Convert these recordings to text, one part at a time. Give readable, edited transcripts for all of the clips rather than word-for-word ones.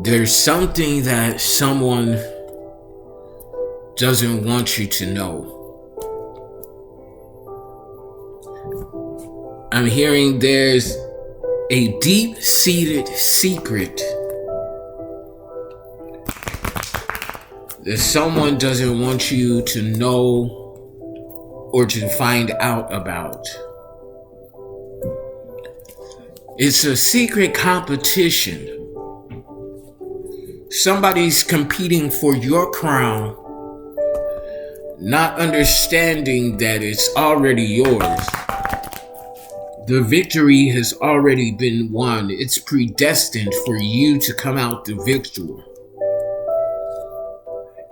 There's something that someone doesn't want you to know. I'm hearing there's a deep-seated secret that someone doesn't want you to know or to find out about. It's a secret competition. Somebody's competing for your crown, not understanding that it's already yours. The victory has already been won. It's predestined for you to come out the victor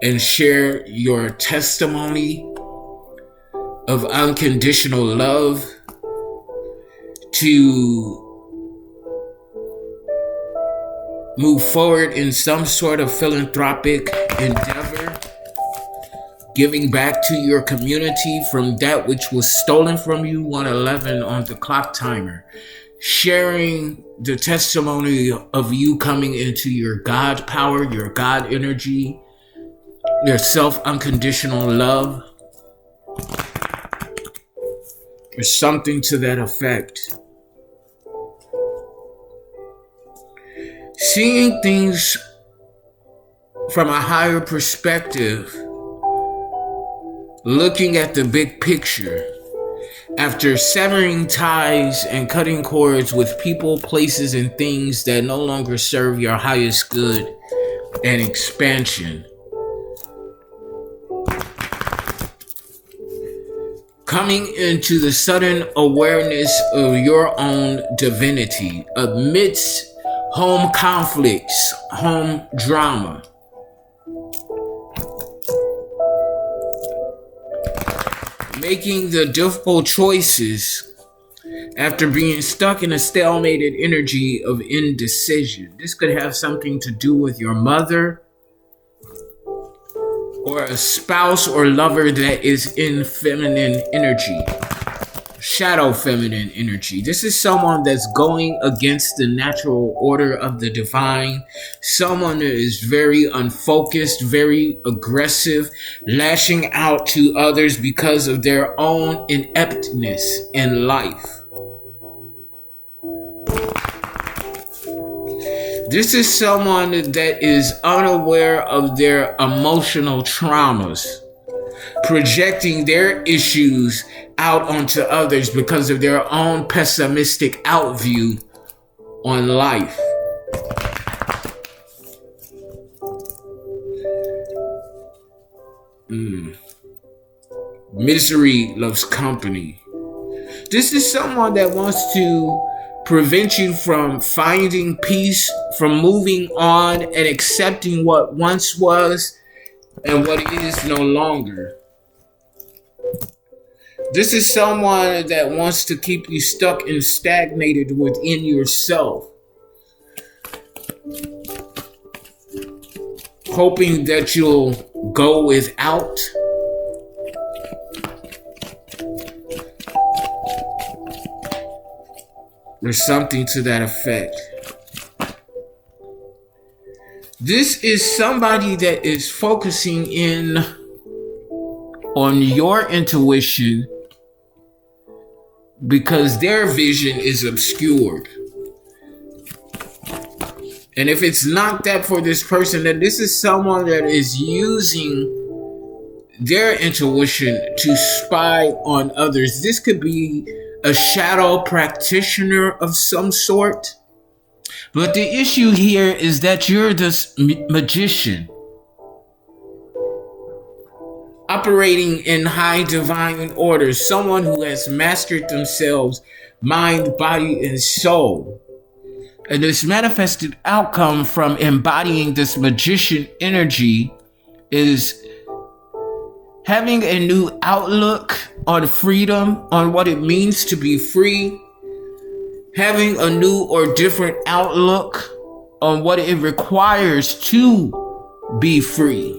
and share your testimony of unconditional love to move forward in some sort of philanthropic endeavor, giving back to your community from that which was stolen from you, 111 on the clock timer, sharing the testimony of you coming into your God power, your God energy, your self-unconditional love, or something to that effect. Seeing things from a higher perspective, looking at the big picture, after severing ties and cutting cords with people, places, and things that no longer serve your highest good and expansion. Coming into the sudden awareness of your own divinity amidst home conflicts, home drama. Making the difficult choices after being stuck in a stalemated energy of indecision. This could have something to do with your mother or a spouse or lover that is in feminine energy, shadow feminine energy. This is someone that's going against the natural order of the divine. Someone that is very unfocused, very aggressive, lashing out to others because of their own ineptness in life. This is someone that is unaware of their emotional traumas, projecting their issues out onto others because of their own pessimistic outview on life. Misery loves company. This is someone that wants to prevent you from finding peace, from moving on and accepting what once was and what is no longer. This is someone that wants to keep you stuck and stagnated within yourself, hoping that you'll go without. There's something to that effect. This is somebody that is focusing in on your intuition because their vision is obscured. And if it's not that for this person, then this is someone that is using their intuition to spy on others. This could be a shadow practitioner of some sort. But the issue here is that you're this magician operating in high divine order, someone who has mastered themselves, mind, body, and soul. And this manifested outcome from embodying this magician energy is having a new outlook on freedom, on what it means to be free, having a new or different outlook on what it requires to be free.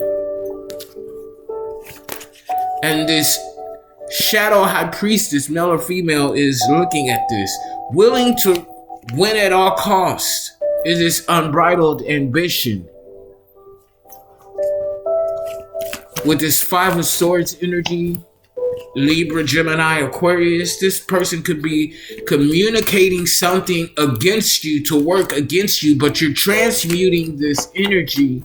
And this shadow high priestess, male or female, is looking at this, willing to win at all costs. It is unbridled ambition. With this Five of Swords energy, Libra, Gemini, Aquarius, this person could be communicating something against you, to work against you, but you're transmuting this energy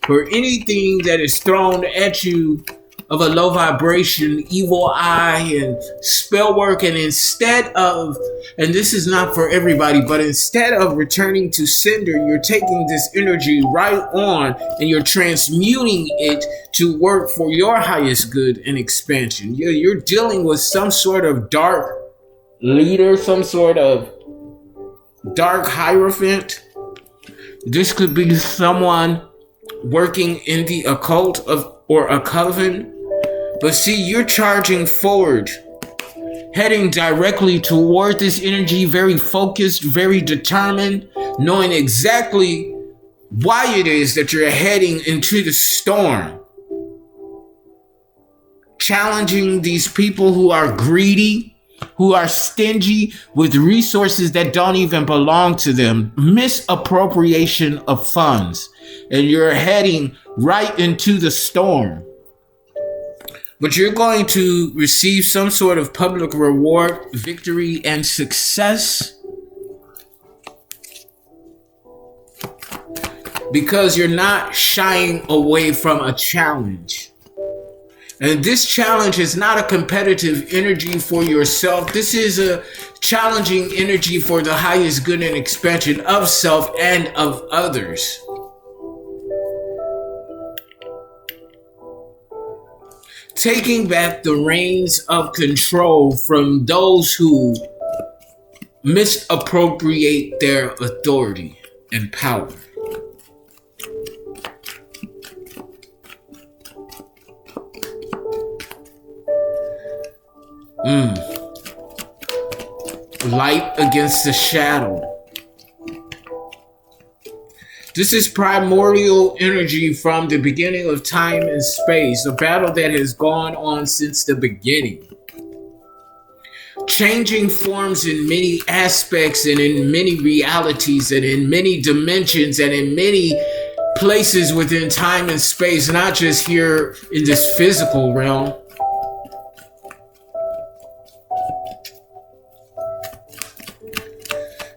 for anything that is thrown at you of a low vibration, evil eye, and spell work. And instead of, and this is not for everybody, but instead of returning to sender, you're taking this energy right on and you're transmuting it to work for your highest good and expansion. You're dealing with some sort of dark leader, some sort of dark hierophant. This could be someone working in the occult or a coven. But see, you're charging forward, heading directly toward this energy, very focused, very determined, knowing exactly why it is that you're heading into the storm. Challenging these people who are greedy, who are stingy with resources that don't even belong to them, misappropriation of funds, and you're heading right into the storm. But you're going to receive some sort of public reward, victory, and success because you're not shying away from a challenge. And this challenge is not a competitive energy for yourself. This is a challenging energy for the highest good and expansion of self and of others. Taking back the reins of control from those who misappropriate their authority and power. Light against the shadow. This is primordial energy from the beginning of time and space, a battle that has gone on since the beginning. Changing forms in many aspects and in many realities and in many dimensions and in many places within time and space, not just here in this physical realm.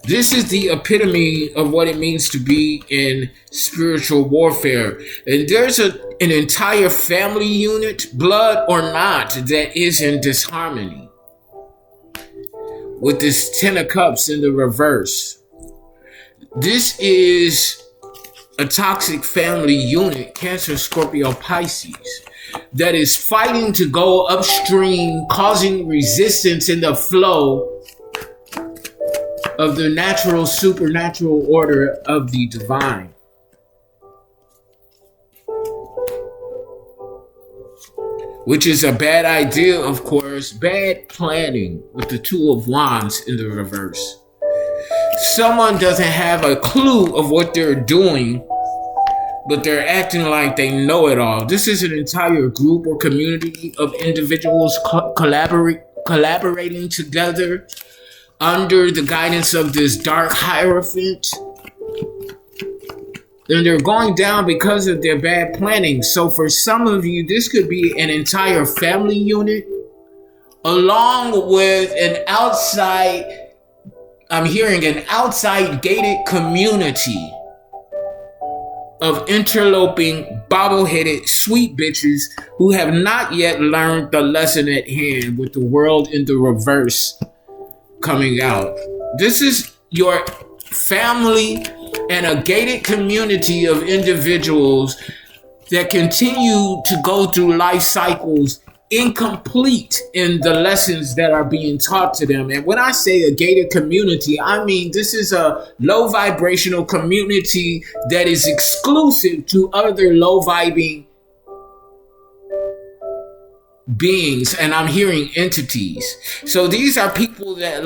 This is the epitome of what it means to be in spiritual warfare. And there's an entire family unit, blood or not, that is in disharmony. With this Ten of Cups in the reverse. This is a toxic family unit, Cancer, Scorpio, Pisces, that is fighting to go upstream, causing resistance in the flow of the natural, supernatural order of the divine. Which is a bad idea, of course. Bad planning with the Two of Wands in the reverse. Someone doesn't have a clue of what they're doing, but they're acting like they know it all. This is an entire group or community of individuals collaborating together under the guidance of this dark hierophant. And they're going down because of their bad planning. So for some of you, this could be an entire family unit, along with an outside, I'm hearing an outside gated community of interloping, bobble-headed, sweet bitches who have not yet learned the lesson at hand with the world in the reverse coming out. This is your family and a gated community of individuals that continue to go through life cycles incomplete in the lessons that are being taught to them. And when I say a gated community, I mean this is a low vibrational community that is exclusive to other low vibing beings, and I'm hearing entities. So these are people that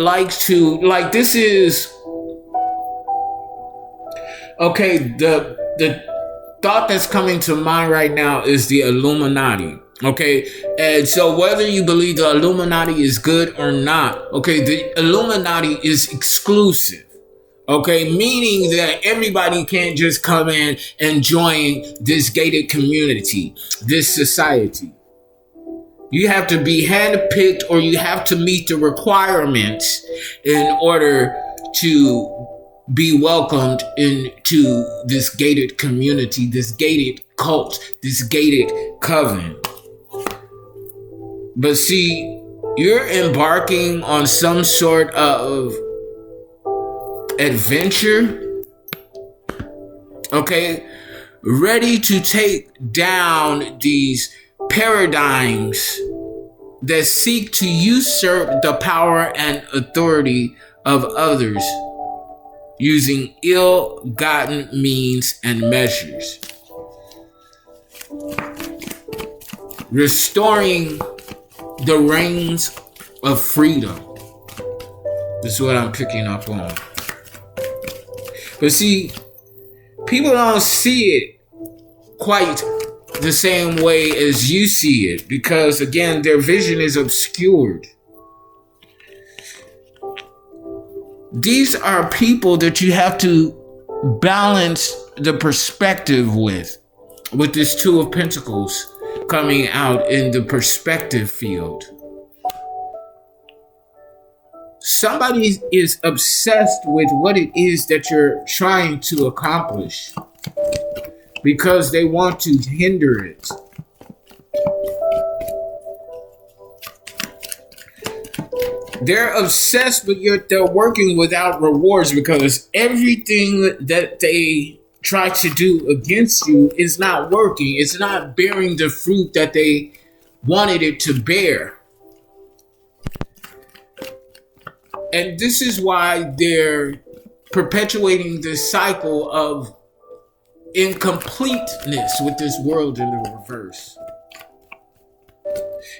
this is okay, the thought that's coming to mind right now is the Illuminati. Okay, and so whether you believe the Illuminati is good or not, okay, the Illuminati is exclusive. Okay, meaning that everybody can't just come in and join this gated community, this society. You have to be handpicked, or you have to meet the requirements in order to be welcomed into this gated community, this gated cult, this gated coven. But see, you're embarking on some sort of adventure, okay, ready to take down these paradigms that seek to usurp the power and authority of others using ill-gotten means and measures. Restoring the reins of freedom. This is what I'm picking up on. But see, people don't see it quite the same way as you see it, because again, their vision is obscured. These are people that you have to balance the perspective with this Two of Pentacles coming out in the perspective field. Somebody is obsessed with what it is that you're trying to accomplish because they want to hinder it. They're obsessed, but they're working without rewards because everything that they try to do against you is not working. It's not bearing the fruit that they wanted it to bear. And this is why they're perpetuating this cycle of incompleteness with this world in the reverse.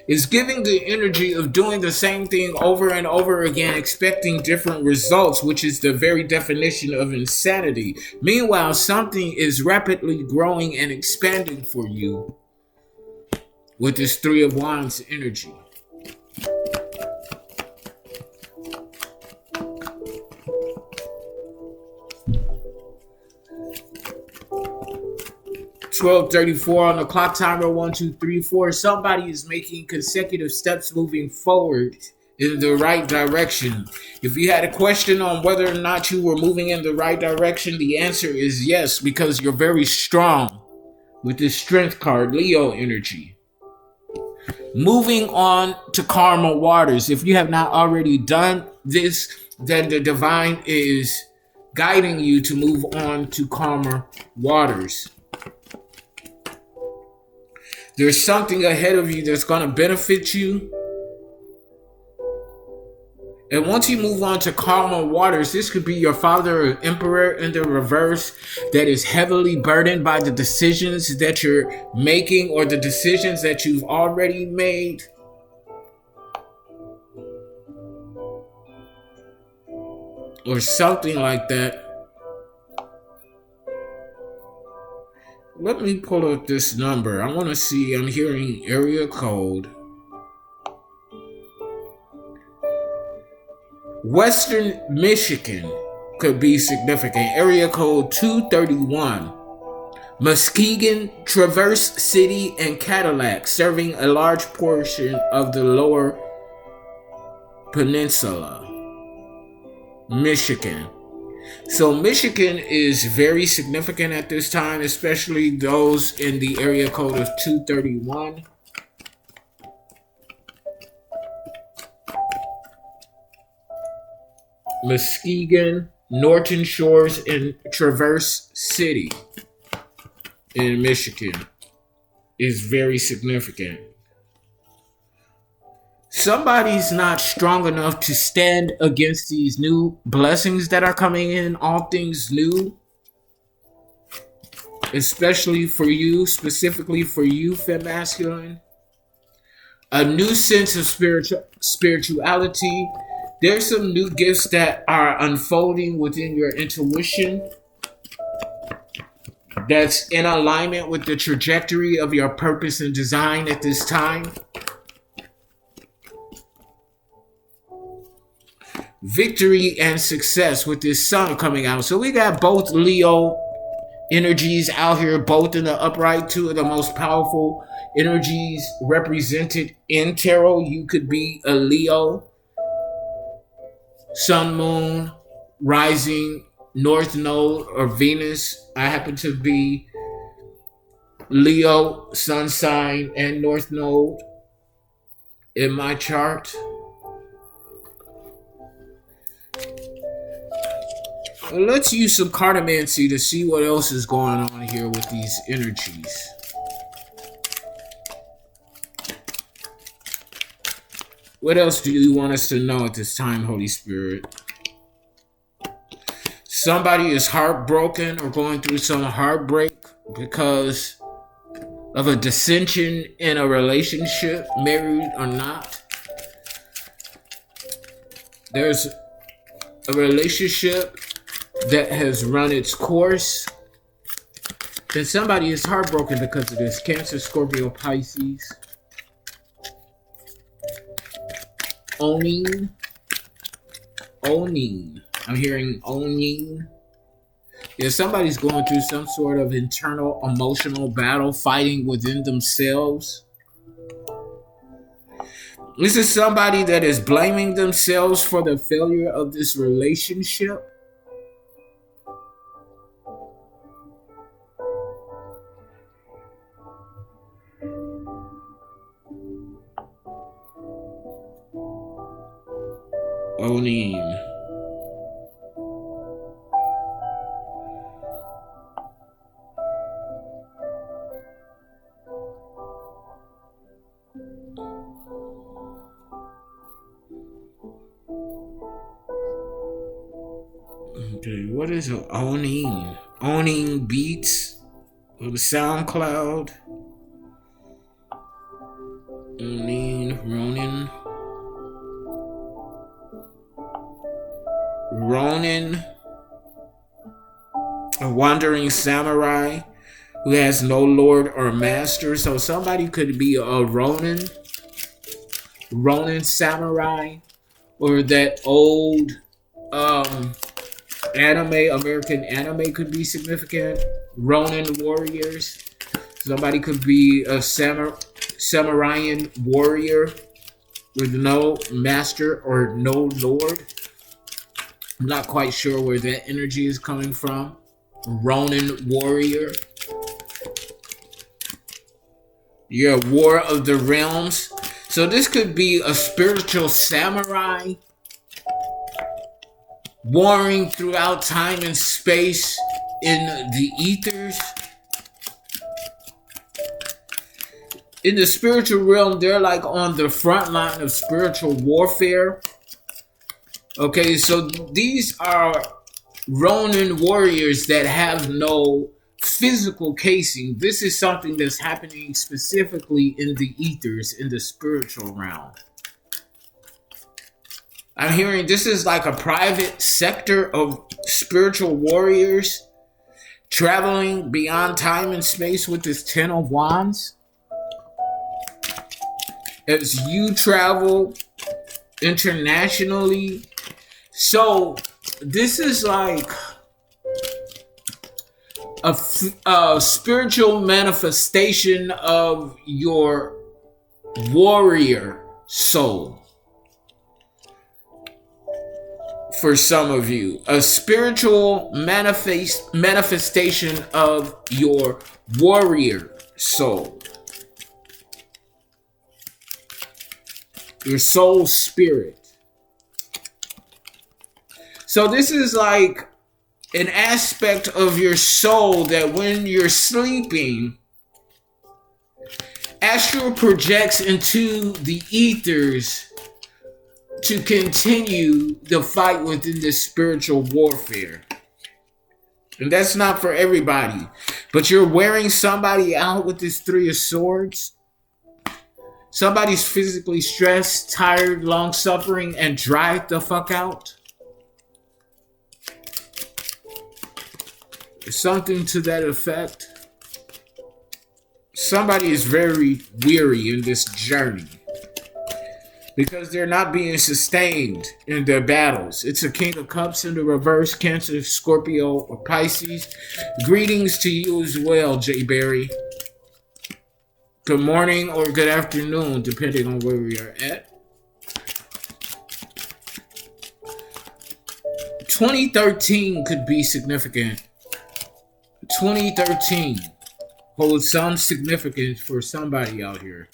It's giving the energy of doing the same thing over and over again, expecting different results, which is the very definition of insanity. Meanwhile, something is rapidly growing and expanding for you with this Three of Wands energy. (12:34) on the clock timer. 1, 2, 3, 4. Somebody is making consecutive steps moving forward in the right direction. If you had a question on whether or not you were moving in the right direction, the answer is yes, because you're very strong with this Strength card, Leo energy. Moving on to karma waters. If you have not already done this, then the divine is guiding you to move on to karma waters. There's something ahead of you that's going to benefit you. And once you move on to karma waters, this could be your father or emperor in the reverse that is heavily burdened by the decisions that you're making or the decisions that you've already made. Or something like that. Let me pull up this number. I want to see, I'm hearing area code. Western Michigan could be significant. Area code 231. Muskegon, Traverse City, and Cadillac, serving a large portion of the lower peninsula. Michigan. So Michigan is very significant at this time, especially those in the area code of 231. Muskegon, Norton Shores, and Traverse City in Michigan is very significant. Somebody's not strong enough to stand against these new blessings that are coming in, all things new, especially for you, specifically for you, Fem Masculine. A new sense of spirituality. There's some new gifts that are unfolding within your intuition that's in alignment with the trajectory of your purpose and design at this time. Victory and success with this sun coming out. So we got both Leo energies out here, both in the upright, two of the most powerful energies represented in tarot. You could be a Leo, Sun, Moon, Rising, North Node, or Venus. I happen to be Leo, Sun sign, and North Node in my chart. Let's use some cartomancy to see what else is going on here with these energies. What else do you want us to know at this time, Holy Spirit? Somebody is heartbroken or going through some heartbreak because of a dissension in a relationship, married or not. There's a relationship that has run its course, and somebody is heartbroken because of this. Cancer, Scorpio, Pisces. Owning. I'm hearing owning. Yeah, somebody's going through some sort of internal emotional battle, fighting within themselves. This is somebody that is blaming themselves for the failure of this relationship. Owning. Okay, what is owning? Owning beats on SoundCloud. Ronin, a wandering samurai who has no lord or master. So somebody could be a Ronin samurai, or that old American anime could be significant. Ronin warriors. Somebody could be a Samuraian warrior with no master or no lord. I'm not quite sure where that energy is coming from. Ronin warrior. Yeah, War of the Realms. So this could be a spiritual samurai warring throughout time and space in the ethers. In the spiritual realm, they're like on the front line of spiritual warfare. Okay, so these are Ronin warriors that have no physical casing. This is something that's happening specifically in the ethers, in the spiritual realm. I'm hearing this is like a private sector of spiritual warriors traveling beyond time and space with this Ten of Wands. As you travel internationally. So this is like a spiritual manifestation of your warrior soul. for some of you. A spiritual manifestation of your warrior soul. Your soul spirit. So this is like an aspect of your soul that when you're sleeping, astral projects into the ethers to continue the fight within this spiritual warfare. And that's not for everybody. But you're wearing somebody out with this Three of Swords. Somebody's physically stressed, tired, long-suffering, and dried the fuck out. Something to that effect. Somebody is very weary in this journey because they're not being sustained in their battles. It's a King of Cups in the reverse, Cancer, Scorpio, or Pisces. Greetings to you as well, Jay Berry. Good morning or good afternoon, depending on where we are at. 2013 could be significant. 2013 holds some significance for somebody out here.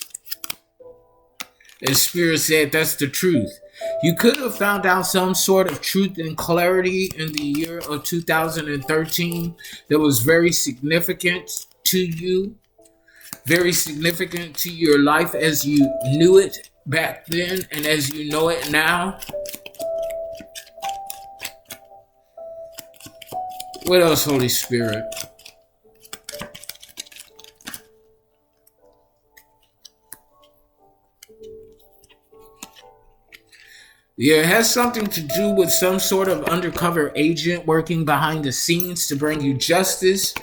As Spirit said, that's the truth. You could have found out some sort of truth and clarity in the year of 2013 that was very significant to you. Very significant to your life as you knew it back then and as you know it now. What else, Holy Spirit? Yeah, it has something to do with some sort of undercover agent working behind the scenes to bring you justice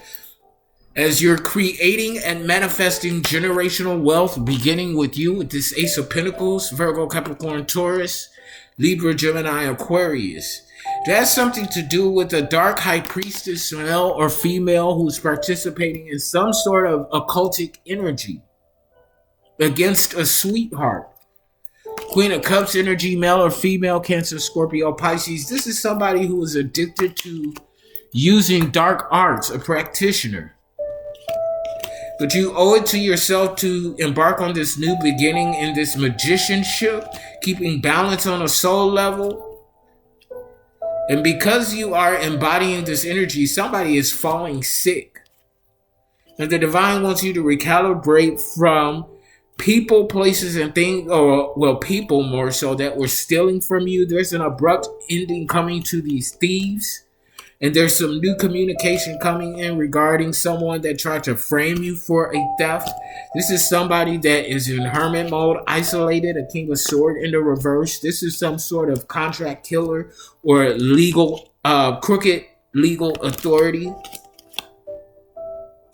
as you're creating and manifesting generational wealth, beginning with you with this Ace of Pentacles, Virgo, Capricorn, Taurus, Libra, Gemini, Aquarius. That has something to do with a dark high priestess, male or female, who's participating in some sort of occultic energy against a sweetheart. Queen of Cups energy, male or female, Cancer, Scorpio, Pisces. This is somebody who is addicted to using dark arts, a practitioner. But you owe it to yourself to embark on this new beginning in this magicianship, keeping balance on a soul level. And because you are embodying this energy, somebody is falling sick. And the divine wants you to recalibrate from people, places, and things, or, well, people more so, that were stealing from you. There's an abrupt ending coming to these thieves. And there's some new communication coming in regarding someone that tried to frame you for a theft. This is somebody that is in hermit mode, isolated, a King of Swords in the reverse. This is some sort of contract killer or legal, crooked legal authority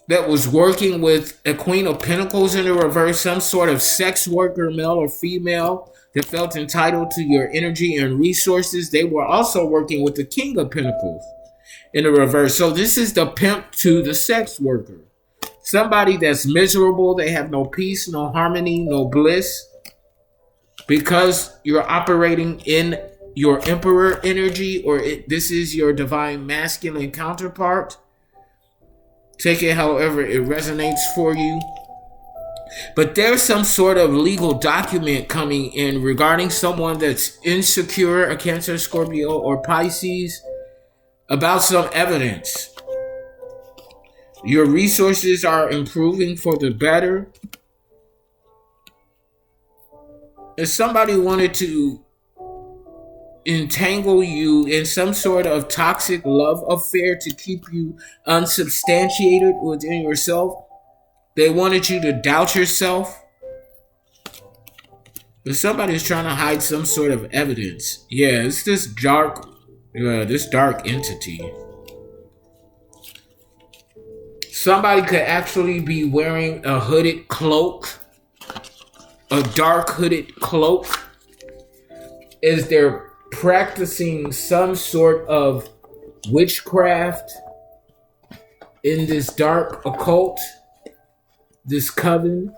that was working with a Queen of Pentacles in the reverse, some sort of sex worker, male or female, that felt entitled to your energy and resources. They were also working with the King of Pentacles in the reverse. So this is the pimp to the sex worker. Somebody that's miserable. They have no peace, no harmony, no bliss. Because you're operating in your emperor energy, or this is your divine masculine counterpart. Take it however it resonates for you. But there's some sort of legal document coming in regarding someone that's insecure, a Cancer, Scorpio, or Pisces, about some evidence. Your resources are improving for the better. If somebody wanted to entangle you in some sort of toxic love affair to keep you unsubstantiated within yourself, they wanted you to doubt yourself. But somebody's trying to hide some sort of evidence. Yeah, it's this dark entity. Somebody could actually be wearing a hooded cloak, a dark hooded cloak, as they're practicing some sort of witchcraft in this dark occult, this coven.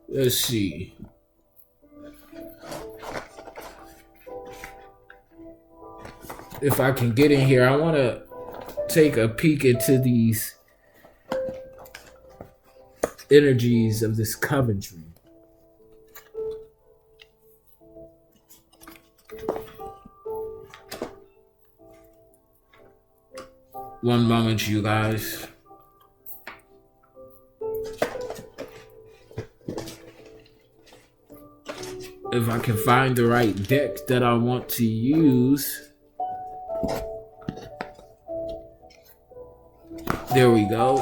Let's see. if I can get in here, I want to take a peek into these energies of this Coventry. One moment, you guys. If I can find the right deck that I want to use. There we go.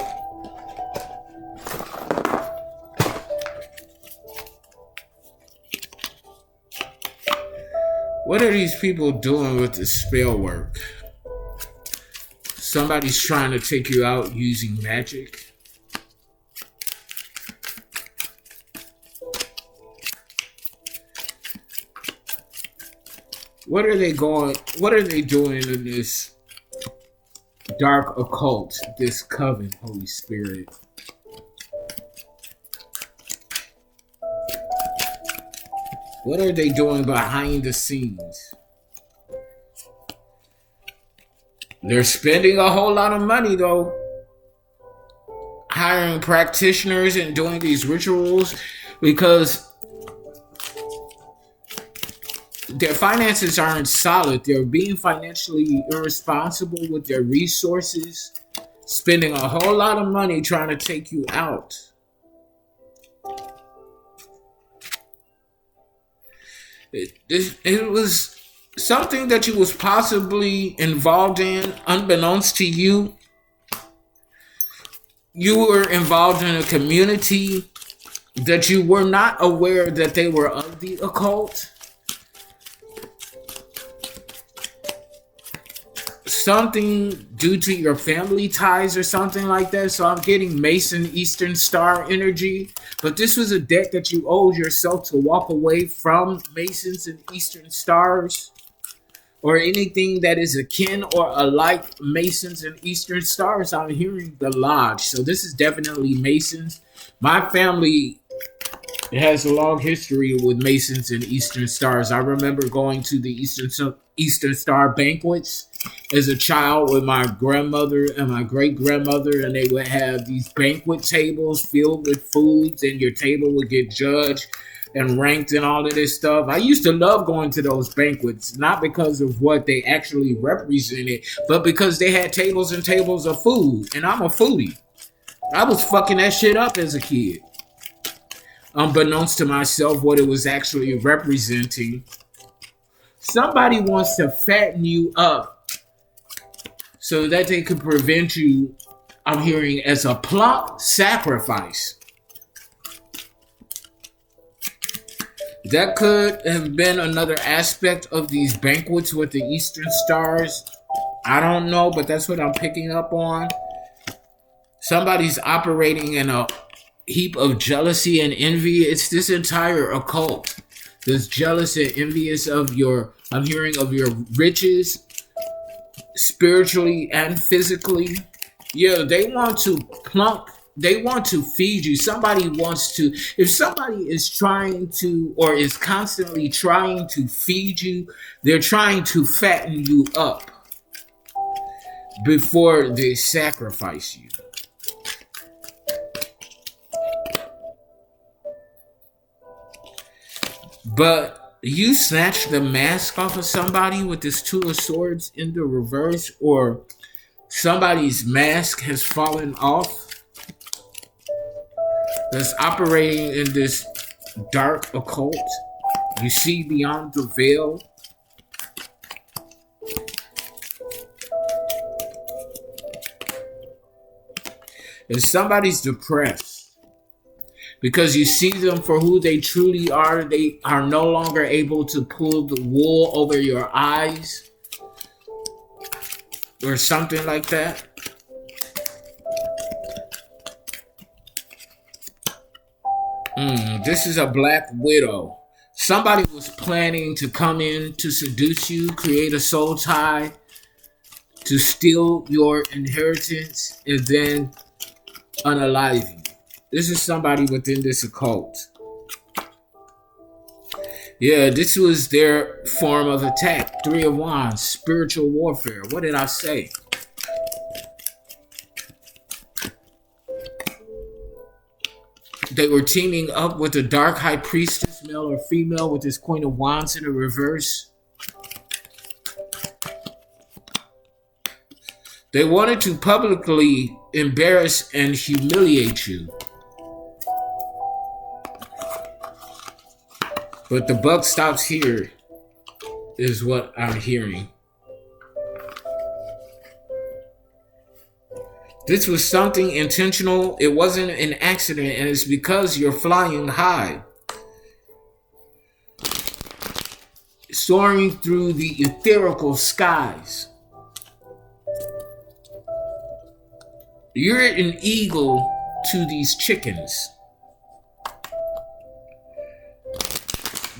What are these people doing with the spell work? Somebody's trying to take you out using magic. What are they doing in this dark occult, this coven, Holy Spirit? What are they doing behind the scenes? They're spending a whole lot of money, though, hiring practitioners and doing these rituals, because their finances aren't solid. They're being financially irresponsible with their resources, spending a whole lot of money trying to take you out. It was something that you was possibly involved in, unbeknownst to you. You were involved in a community that you were not aware that they were of the occult. Something due to your family ties or something like that. So I'm getting Mason Eastern Star energy. But this was a debt that you owed yourself to walk away from Masons and Eastern Stars, or anything that is akin or alike Masons and Eastern Stars. I'm hearing the Lodge. So this is definitely Masons. My family has a long history with Masons and Eastern Stars. I remember going to the Eastern Star banquets as a child with my grandmother and my great-grandmother, and they would have these banquet tables filled with foods, and your table would get judged and ranked and all of this stuff. I used to love going to those banquets, not because of what they actually represented, but because they had tables and tables of food, and I'm a foodie. I was fucking that shit up as a kid. Unbeknownst to myself what it was actually representing. Somebody wants to fatten you up so that they could prevent you, I'm hearing, as a plump sacrifice. That could have been another aspect of these banquets with the Eastern Stars. I don't know, but that's what I'm picking up on. Somebody's operating in a heap of jealousy and envy. It's this entire occult that's jealous and envious of your, I'm hearing, of your riches, spiritually and physically. Yeah, they want to feed you. Somebody wants to, if somebody is trying to, or is constantly trying to feed you, they're trying to fatten you up before they sacrifice you. But you snatch the mask off of somebody with this Two of Swords in the reverse, or somebody's mask has fallen off that's operating in this dark occult. You see beyond the veil. And somebody's depressed because you see them for who they truly are. They are no longer able to pull the wool over your eyes or something like that. This is a Black Widow. Somebody was planning to come in to seduce you, create a soul tie, to steal your inheritance, and then unalive you. This is somebody within this occult. Yeah, this was their form of attack. Three of Wands, spiritual warfare. What did I say? They were teaming up with the Dark High Priestess, male or female, with this Queen of Wands in the reverse. They wanted to publicly embarrass and humiliate you. But the buck stops here, is what I'm hearing. This was something intentional. It wasn't an accident, and it's because you're flying high. Soaring through the ethereal skies. You're an eagle to these chickens.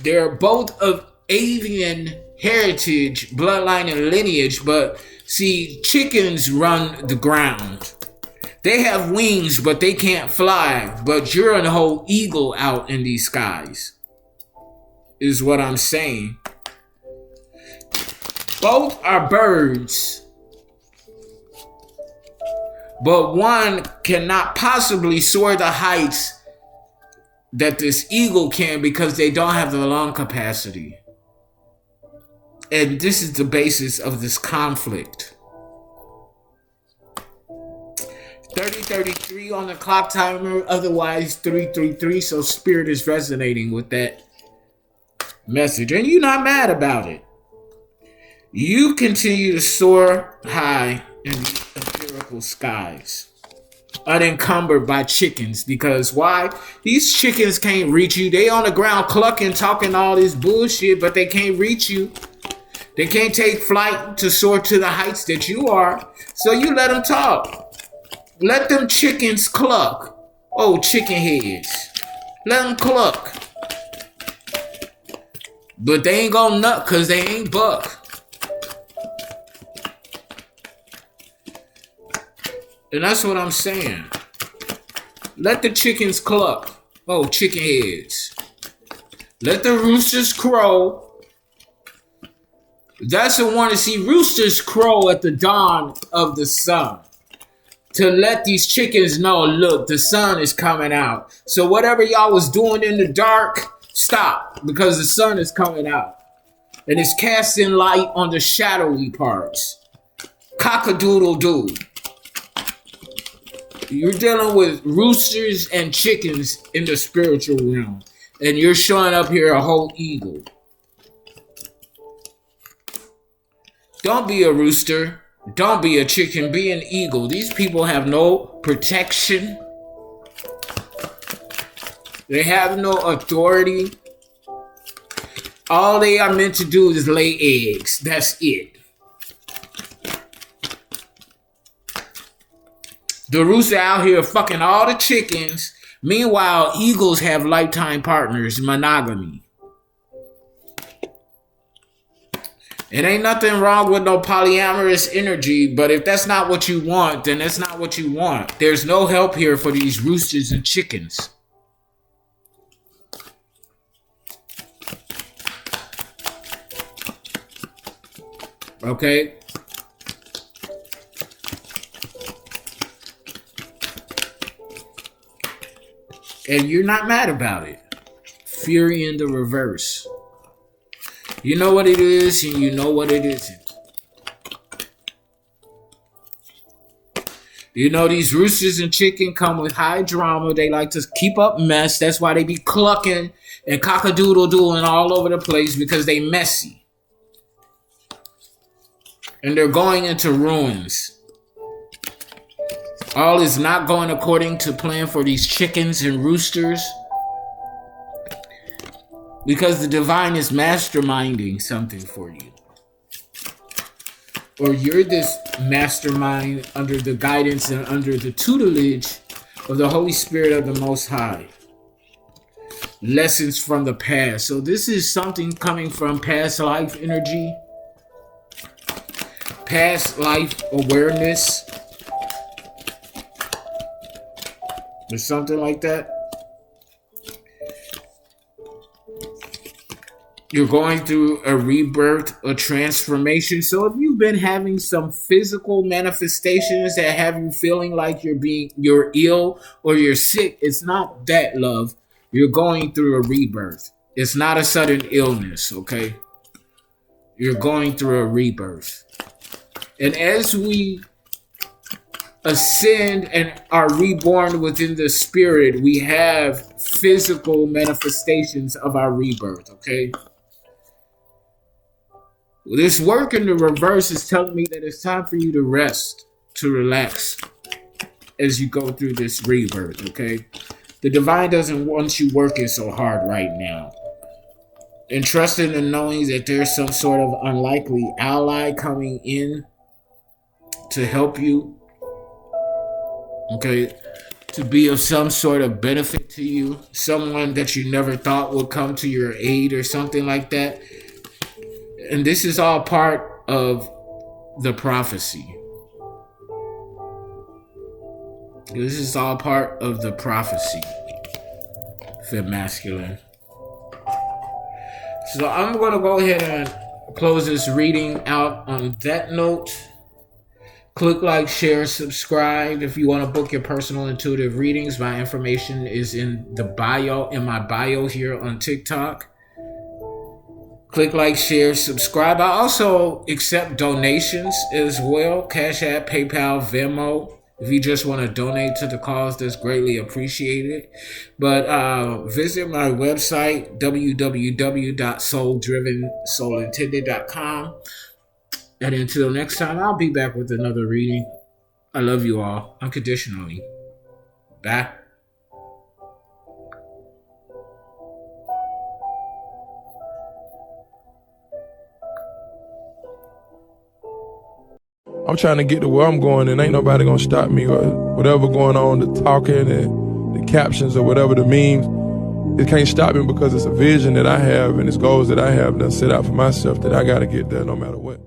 They're both of avian heritage, bloodline, and lineage, but see, chickens run the ground. They have wings, but they can't fly. But you're a whole eagle out in these skies, is what I'm saying. Both are birds, but one cannot possibly soar the heights that this eagle can because they don't have the lung capacity. And this is the basis of this conflict. 30:33 on the clock timer, otherwise 3:33, so spirit is resonating with that message. And you're not mad about it. You continue to soar high in the ethereal skies, unencumbered by chickens. Because why? These chickens can't reach you. They on the ground clucking, talking all this bullshit, but they can't reach you. They can't take flight to soar to the heights that you are. So you let them talk. Let them chickens cluck. Oh, chicken heads. Let them cluck. But they ain't gonna nut because they ain't buck. And that's what I'm saying. Let the chickens cluck. Oh, chicken heads. Let the roosters crow. That's the one to see roosters crow at the dawn of the sun. To let these chickens know, look, the sun is coming out. So whatever y'all was doing in the dark, stop. Because the sun is coming out. And it's casting light on the shadowy parts. Cock-a-doodle-doo. You're dealing with roosters and chickens in the spiritual realm. And you're showing up here a whole eagle. Don't be a rooster. Don't be a chicken. Be an eagle. These people have no protection. They have no authority. All they are meant to do is lay eggs. That's it. The rooster out here fucking all the chickens. Meanwhile, eagles have lifetime partners, monogamy. It ain't nothing wrong with no polyamorous energy, but if that's not what you want, then that's not what you want. There's no help here for these roosters and chickens. Okay? And you're not mad about it. Fury in the reverse. You know what it is and you know what it isn't. You know, these roosters and chicken come with high drama. They like to keep up mess. That's why they be clucking and cock-a-doodle-doing all over the place, because they messy. And they're going into ruins. All is not going according to plan for these chickens and roosters. Because the divine is masterminding something for you. Or you're this mastermind under the guidance and under the tutelage of the Holy Spirit of the Most High. Lessons from the past. So this is something coming from past life energy. Past life awareness. Or something like that. You're going through a rebirth, a transformation. So if you've been having some physical manifestations that have you feeling like you're ill or you're sick, it's not that, love. You're going through a rebirth. It's not a sudden illness, okay? You're going through a rebirth. And as we ascend and are reborn within the spirit, we have physical manifestations of our rebirth, okay? This work in the reverse is telling me that it's time for you to rest, to relax as you go through this rebirth, okay? The divine doesn't want you working so hard right now. And trusting and knowing that there's some sort of unlikely ally coming in to help you, okay? To be of some sort of benefit to you. Someone that you never thought would come to your aid or something like that. And this is all part of the prophecy. This is all part of the prophecy, Fib Masculine. So I'm going to go ahead and close this reading out on that note. Click like, share, subscribe. If you want to book your personal intuitive readings, my information is in my bio here on TikTok. Click like, share, subscribe. I also accept donations as well. Cash App, PayPal, Venmo. If you just want to donate to the cause, that's greatly appreciated. But visit my website, www.souldrivensoulintended.com. And until next time, I'll be back with another reading. I love you all unconditionally. Bye. I'm trying to get to where I'm going, and ain't nobody gonna stop me. Or whatever going on, the talking and the captions or whatever the memes, it can't stop me because it's a vision that I have and it's goals that I have that I set out for myself that I gotta get there no matter what.